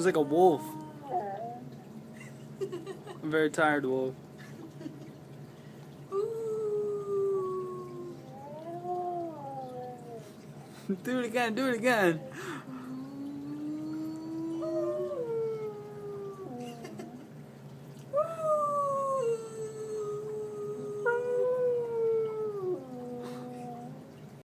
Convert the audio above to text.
He's like a wolf. I'm very tired, wolf. Do it again, do it again.